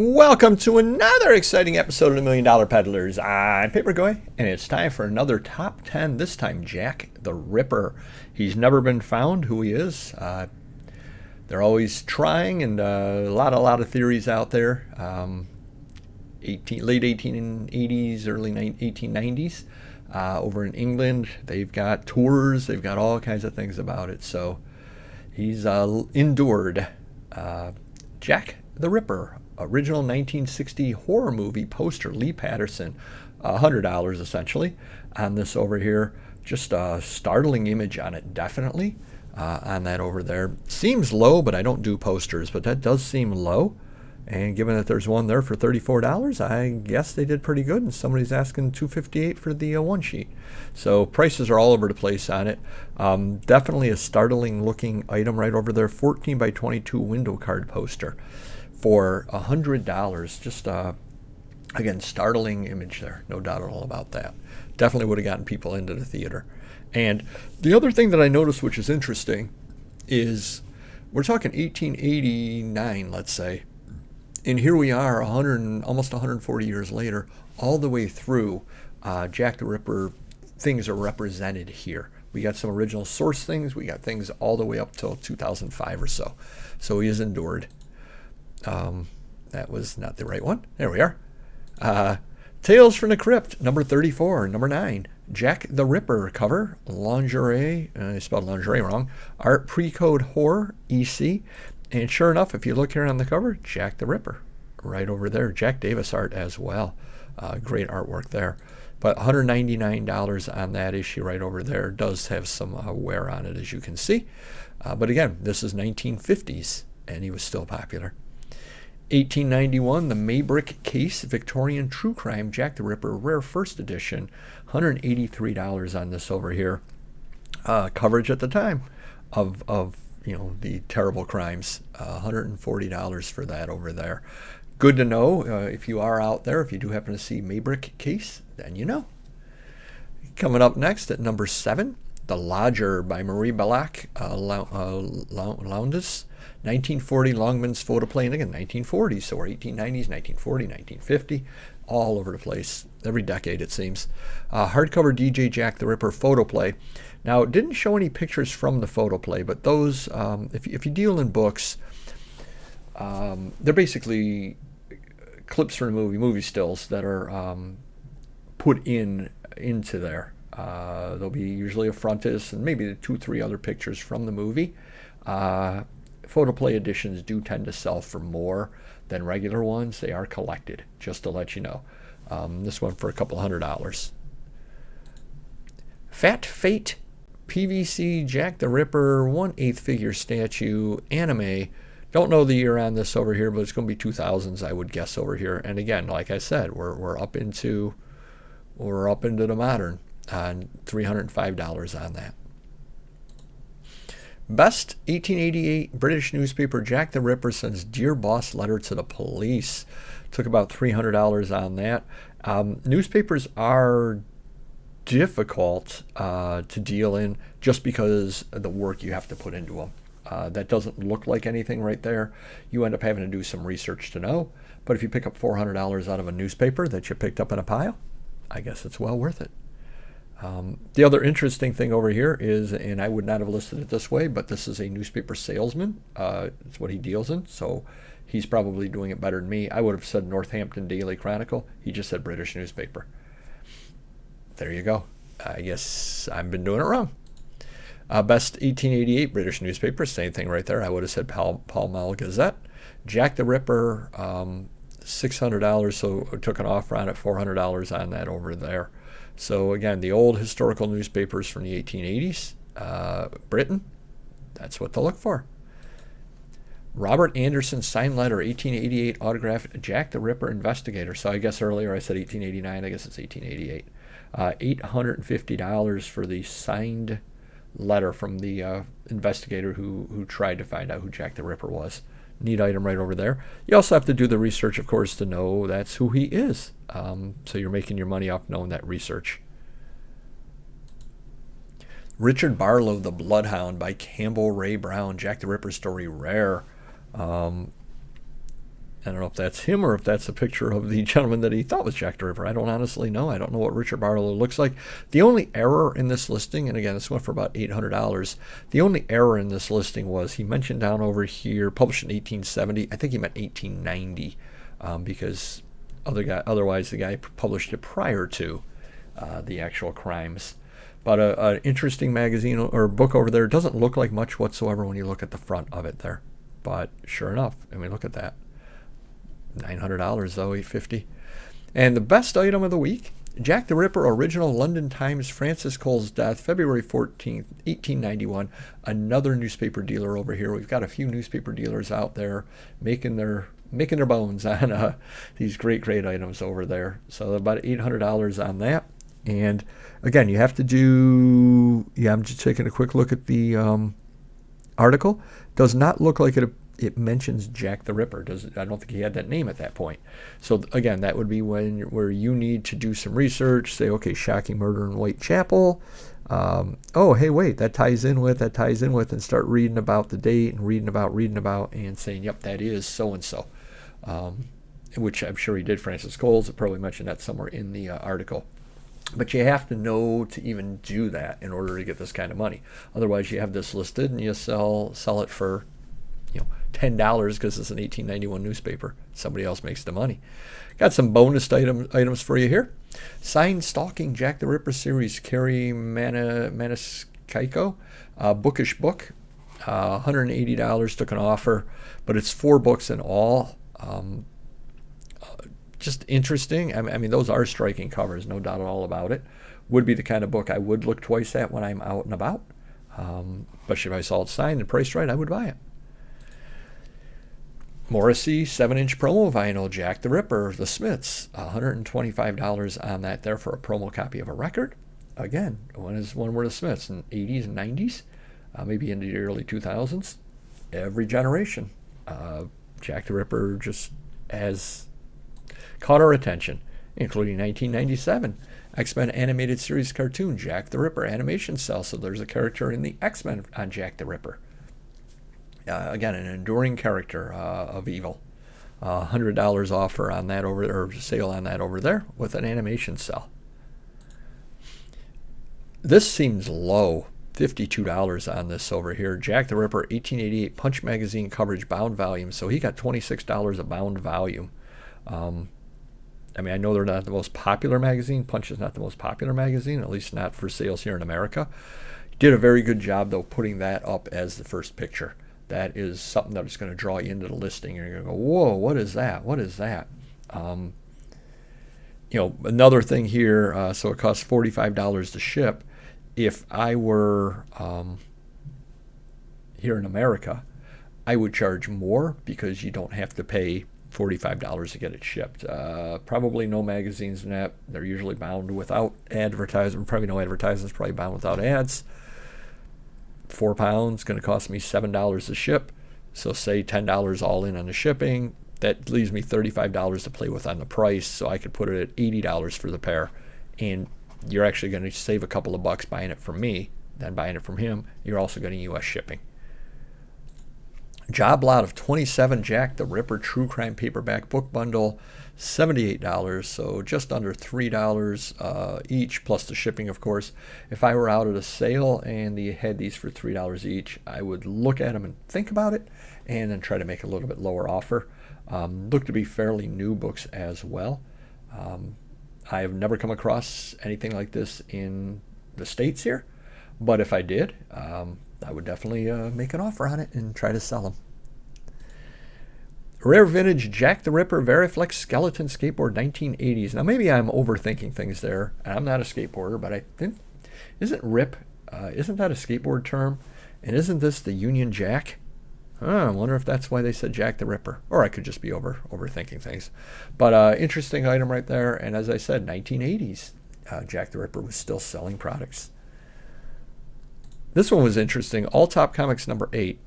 Welcome to another exciting episode of the Million Dollar Peddlers. I'm Paperboy, and it's time for another top 10. This time, Jack the Ripper. He's never been found who he is. They're always trying, and a lot of theories out there. Late 1880s, early 1890s. Over in England, they've got tours. They've got all kinds of things about it. So he's endured. Jack the Ripper. Original 1960 horror movie poster, Lee Patterson, $100 essentially on this over here. Just a startling image on it, definitely. On that over there. Seems low, but I don't do posters, but that does seem low. And given that there's one there for $34, I guess they did pretty good. And somebody's asking $258 for the one sheet. So prices are all over the place on it. Definitely a startling looking item right over there. 14 by 22 window card poster for $100. Just again, startling image there, no doubt at all about that. Definitely would have gotten people into the theater. And the other thing that I noticed, which is interesting, is we're talking 1889, let's say, and here we are almost 140 years later, all the way through. Jack the Ripper things are represented here. We got some original source things. We got things all the way up till 2005 or so. So he has endured. That was not the right one. There we are. Tales from the Crypt, number 34, number 9. Jack the Ripper cover, lingerie, I spelled lingerie wrong, art pre-code horror, EC. And sure enough, if you look here on the cover, Jack the Ripper, right over there. Jack Davis art as well. Great artwork there. But $199 on that issue right over there. Does have some wear on it, as you can see. But again, this is 1950s, and he was still popular. 1891, the Maybrick Case, Victorian True Crime, Jack the Ripper, rare first edition, $183 on this over here. Coverage at the time of the terrible crimes, $140 for that over there. Good to know if you are out there, if you do happen to see Maybrick Case, then you know. Coming up next at number 7, The Lodger by Marie Belloc, Lowndes. 1940 Longman's photoplay, and again 1940, so we're 1890s, 1940, 1950, all over the place, every decade it seems. Hardcover DJ Jack the Ripper photoplay. Now it didn't show any pictures from the photoplay, but those, if you deal in books, they're basically clips from the movie stills that are put into there. There'll be usually a frontis and maybe 2-3 other pictures from the movie. Photoplay editions do tend to sell for more than regular ones. They are collected, just to let you know. This one for a couple $100. Fat Fate PVC Jack the Ripper 1/8 figure statue anime. Don't know the year on this over here, but it's going to be 2000s, I would guess, over here. And again, like I said, we're up into the modern, $305 on that. Best 1888 British newspaper, Jack the Ripper sends Dear Boss letter to the police. Took about $300 on that. Newspapers are difficult to deal in just because of the work you have to put into them. That doesn't look like anything right there. You end up having to do some research to know. But if you pick up $400 out of a newspaper that you picked up in a pile, I guess it's well worth it. The other interesting thing over here is, and I would not have listed it this way, but this is a newspaper salesman. It's what he deals in, so he's probably doing it better than me. I would have said Northampton Daily Chronicle. He just said British newspaper. There you go. I guess I've been doing it wrong. Best 1888 British newspaper, same thing right there. I would have said Pall Mall Gazette. Jack the Ripper, $600, so I took an offer on it, $400 on that over there. So again, the old historical newspapers from the 1880s, Britain, that's what to look for. Robert Anderson signed letter, 1888 autographed Jack the Ripper investigator. So I guess earlier I said 1889, I guess it's 1888. $850 for the signed letter from the investigator who tried to find out who Jack the Ripper was. Neat item right over there. You also have to do the research, of course, to know that's who he is. So you're making your money off knowing that research. Richard Barlow, The Bloodhound by Campbell Ray Brown. Jack the Ripper story rare. And I don't know if that's him or if that's a picture of the gentleman that he thought was Jack the Ripper. I don't honestly know. I don't know what Richard Barlow looks like. The only error in this listing, and again, this went for about $800, the only error in this listing was he mentioned down over here, published in 1870. I think he meant 1890 because otherwise the guy published it prior to the actual crimes. But an interesting magazine or book over there. Doesn't look like much whatsoever when you look at the front of it there. But sure enough, I mean, look at that. $900 though, $850. And the best item of the week, Jack the Ripper Original London Times Francis Cole's Death, February 14th, 1891. Another newspaper dealer over here. We've got a few newspaper dealers out there making their bones on these great items over there. So about $800 on that. And again, you have to do, I'm just taking a quick look at the article. Does not look like it mentions Jack the Ripper. I don't think he had that name at that point. So again, that would be where you need to do some research, say, okay, shocking murder in Whitechapel. Oh, hey, wait, that ties in with, and start reading about the date and reading about, and saying, yep, that is so-and-so. Which I'm sure he did, Francis Coles. I probably mentioned that somewhere in the article. But you have to know to even do that in order to get this kind of money. Otherwise, you have this listed and you sell it for $10 because it's an 1891 newspaper. Somebody else makes the money. Got some bonus items for you here. Signed Stalking Jack the Ripper series, Carrie Maniscalco, bookish book. $180 took an offer, but it's 4 books in all. Just interesting. I mean, those are striking covers, no doubt at all about it. Would be the kind of book I would look twice at when I'm out and about. But if I saw it signed and priced right, I would buy it. Morrissey 7-inch promo vinyl, Jack the Ripper, The Smiths, $125 on that there for a promo copy of a record. Again, when were the Smiths? In the 80s and 90s? Maybe into the early 2000s. Every generation. Jack the Ripper just has caught our attention, including 1997. X-Men animated series cartoon, Jack the Ripper animation cell. So there's a character in the X-Men on Jack the Ripper. Again, an enduring character of evil. $100 offer on that or sale on that over there with an animation cell. This seems low. $52 on this over here. Jack the Ripper 1888 Punch magazine coverage bound volume. So he got $26 a bound volume. I mean, I know they're not the most popular magazine. Punch is not the most popular magazine, at least not for sales here in America. Did a very good job, though, putting that up as the first picture. That is something that is going to draw you into the listing. You're going to go, whoa, what is that? What is that? Another thing here, so it costs $45 to ship. If I were here in America, I would charge more because you don't have to pay $45 to get it shipped. Probably no magazines in that. They're usually bound without advertising. Probably no advertisements, probably bound without ads. 4 pounds, going to cost me $7 to ship. So say $10 all in on the shipping. That leaves me $35 to play with on the price. So I could put it at $80 for the pair. And you're actually going to save a couple of bucks buying it from me than buying it from him. You're also getting U.S. shipping. Job lot of 27 Jack the Ripper True Crime Paperback Book Bundle, $78, so just under $3 each, plus the shipping, of course. If I were out at a sale and they had these for $3 each, I would look at them and think about it, and then try to make a little bit lower offer. Look to be fairly new books as well. I have never come across anything like this in the States here, but if I did, I would definitely make an offer on it and try to sell them. Rare vintage Jack the Ripper Veriflex Skeleton Skateboard 1980s. Now maybe I'm overthinking things there. I'm not a skateboarder, but I think, isn't RIP, isn't that a skateboard term? And isn't this the Union Jack? I wonder if that's why they said Jack the Ripper. Or I could just be overthinking things. But interesting item right there. And as I said, 1980s, Jack the Ripper was still selling products. This one was interesting. All Top Comics number 8.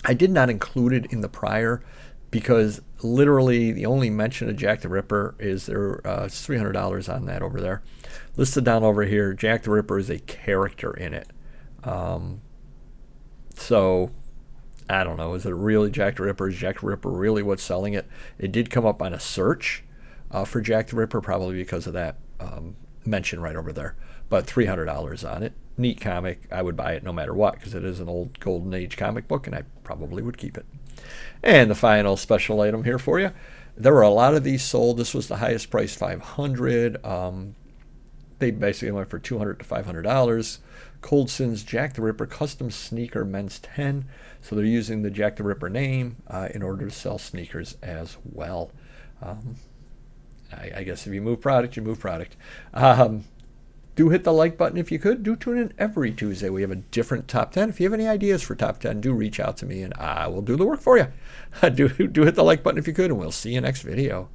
I did not include it in the prior because literally the only mention of Jack the Ripper is there. It's $300 on that over there. Listed down over here, Jack the Ripper is a character in it. So I don't know, is it really Jack the Ripper? Is Jack the Ripper really what's selling it? It did come up on a search for Jack the Ripper, probably because of that mention right over there. But $300 on it. Neat comic. I would buy it no matter what, because it is an old Golden Age comic book, and I probably would keep it. And the final special item here for you. There were a lot of these sold. This was the highest price, $500. They basically went for $200 to $500. Coldson's Jack the Ripper custom sneaker men's 10. So they're using the Jack the Ripper name in order to sell sneakers as well. I guess if you move product, you move product. Do hit the like button if you could. Do tune in every Tuesday. We have a different top 10. If you have any ideas for top 10, do reach out to me and I will do the work for you. Do hit the like button if you could, and we'll see you next video.